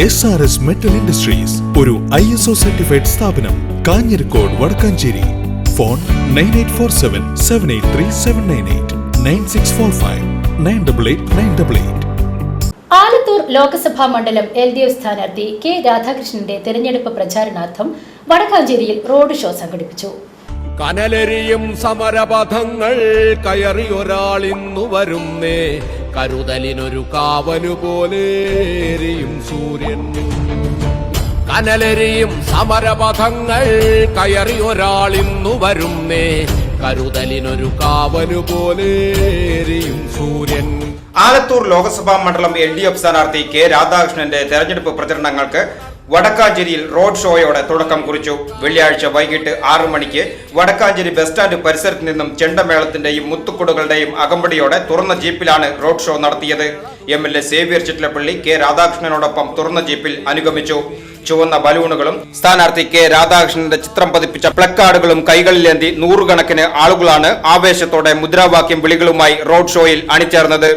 SRS Metal Industries, ഒരു ISO certified സ്ഥാപനം, Kanjirakode, Vadakkanchery. Phone 9847783798 9645 988 Alathur Lok Sabha മണ്ഡലം LDF സ്ഥാനാർത്ഥി കെ രാധാകൃഷ്ണന്റെ തെരഞ്ഞെടുപ്പ് പ്രചാരണാർത്ഥം വടക്കാഞ്ചേരിയിൽ റോഡ് ഷോ സംഘടിപ്പിച്ചു. കനലെരിയും സമരപഥങ്ങൾ കയറി ഒരാളിന്നു വരുന്നേ, കരുതലിനൊരു കാവലു പോലെയും സൂര്യൻ. കനലെരിയും സമരപഥങ്ങൾ കയറി ഒരാളിന്നു വരുന്നേ, കരുതലിനൊരു കാവലു പോലെയും സൂര്യൻ. ആലത്തൂർ ലോക്സഭാ മണ്ഡലം LDF സ്ഥാനാർത്ഥി കെ രാധാകൃഷ്ണന്റെ തെരഞ്ഞെടുപ്പ് പ്രചരണങ്ങൾക്ക് വടക്കാഞ്ചേരിയിൽ റോഡ് ഷോയോടെ തുടക്കം കുറിച്ചു. വെള്ളിയാഴ്ച വൈകിട്ട് 6 മണിക്ക് വടക്കാഞ്ചേരി ബസ് സ്റ്റാൻഡ് പരിസരത്ത് നിന്നും ചെണ്ടമേളത്തിന്റെയും മുത്തുക്കുടുകളുടെയും അകമ്പടിയോടെ തുറന്ന ജീപ്പിലാണ് റോഡ് ഷോ നടത്തിയത്. MLA സേവ്യർ ചിറ്റലപ്പള്ളി കെ രാധാകൃഷ്ണനോടൊപ്പം തുറന്ന ജീപ്പിൽ അനുഗമിച്ചു. ചുവന്ന ബലൂണുകളും സ്ഥാനാർത്ഥി കെ രാധാകൃഷ്ണന്റെ ചിത്രം പതിപ്പിച്ച പ്ലക്കാർഡുകളും കൈകളിലേന്തി നൂറുകണക്കിന് ആളുകളാണ് ആവേശത്തോടെ മുദ്രാവാക്യം വിളികളുമായി റോഡ് ഷോയിൽ അണിചേർന്നത്.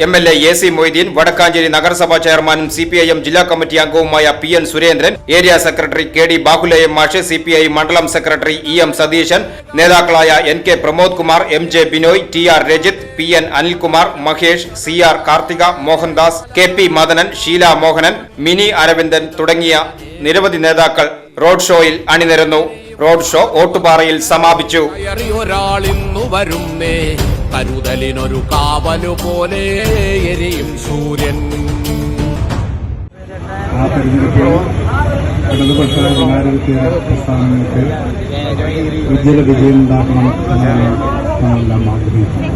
MLA AC മൊയ്തീൻ, വടക്കാഞ്ചേരി നഗരസഭാ ചെയർമാനും CPIM ജില്ലാ കമ്മിറ്റി അംഗവുമായ PN Surendran, area secretary KD Bahulayam മാഷ്, CPI മണ്ഡലം സെക്രട്ടറി EM സതീശൻ, നേതാക്കളായ NK Pramod Kumar, MJ Binoy, TR Rajith, PN Anilkumar, Mahesh, CR Karthika, Mohandas, KP Madanan, Sheela Mohanan, Mini Aravindan തുടങ്ങിയ നിരവധി നേതാക്കൾ റോഡ് ഷോയിൽ അണിനിരന്നു. റോഡ് ഷോ ഓട്ടുപാറയിൽ സമാപിച്ചു. കരുതലിനൊരു കാവലു പോലെ എരിയും സൂര്യൻ. ആ തെരഞ്ഞെടുപ്പിൽ ഇടതുപക്ഷ ജനാധിപത്യ പ്രസ്ഥാനങ്ങൾക്ക് ഉജ്ജ്വല വിജയം ഉണ്ടാക്കണം എന്നാണ് നമ്മളെല്ലാം ആഗ്രഹിക്കുന്നത്.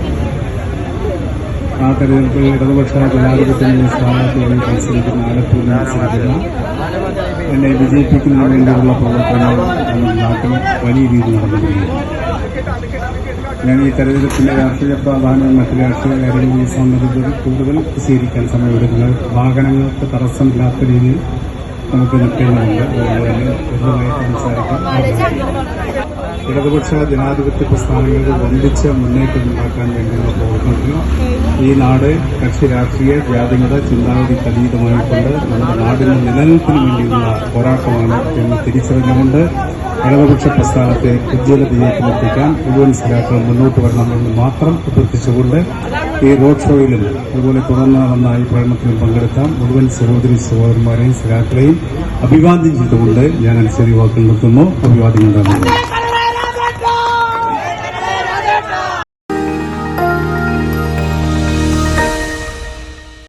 ആ തെരഞ്ഞെടുപ്പിൽ ഇടതുപക്ഷ ജനാധിപത്യ സ്ഥാനാർത്ഥികളിൽ മത്സരിക്കുന്ന ആലത്തൂരിൽ മത്സരിക്കുന്ന എന്നെ വിജയിപ്പിക്കുന്നതിന് വേണ്ടിയുള്ള പ്രവർത്തനങ്ങൾ നമ്മുടെ നാട്ടിൽ വലിയ രീതിയിൽ നടന്നുകൊണ്ടിരിക്കുന്നു. ഞാൻ ഈ തെരഞ്ഞെടുപ്പിന്റെ രാഷ്ട്രീയ പ്രാധാന്യം മറ്റു രാഷ്ട്രീയ കാര്യങ്ങളിൽ സംബന്ധിച്ചത് കൂടുതൽ സ്വീകരിക്കാൻ സമയമെടുക്കുന്നത് വാഹനങ്ങൾക്ക് തടസ്സമില്ലാത്ത രീതിയിൽ നമുക്ക് നിൽക്കേണ്ടതുണ്ട്. അതുകൊണ്ട് തന്നെ പൂർണ്ണമായിട്ട് സംസാരിക്കാൻ ഇടതുപക്ഷ ജനാധിപത്യ പ്രസ്ഥാനങ്ങൾക്ക് വമ്പിച്ച മുന്നേറ്റം ഉണ്ടാക്കാൻ വേണ്ടിയുള്ള പ്രവർത്തനത്തിൽ ഈ നാട് കക്ഷി രാഷ്ട്രീയ ജാതിമത ചിന്താഗതിക്ക് അതീതമായിക്കൊണ്ട് നമ്മുടെ നാടിന്റെ നിലനിൽപ്പിന് വേണ്ടിയുള്ള പോരാട്ടമാണ് എന്ന് തിരിച്ചറിഞ്ഞുകൊണ്ട് ഇടതുപക്ഷ പ്രസ്ഥാനത്തെ ഉജ്ജ്വല വിജയത്തിലെത്തിക്കാൻ മുഴുവൻ സഖാക്കളും മുന്നോട്ട് വരണമെന്ന് മാത്രം അഭ്യർത്ഥിച്ചുകൊണ്ട് ഈ റോഡ് ഷോയിലും അതുപോലെ തുടർന്ന് നന്നായി പ്രകടനത്തിലും പങ്കെടുക്കാൻ മുഴുവൻ സഹോദരി സഹോദരന്മാരെയും സഖാക്കളെയും അഭിവാദ്യം ചെയ്തുകൊണ്ട് ഞാൻ അനുസരിച്ച് വാക്കുകൾ നിർത്തുന്നു. അഭിവാദ്യം.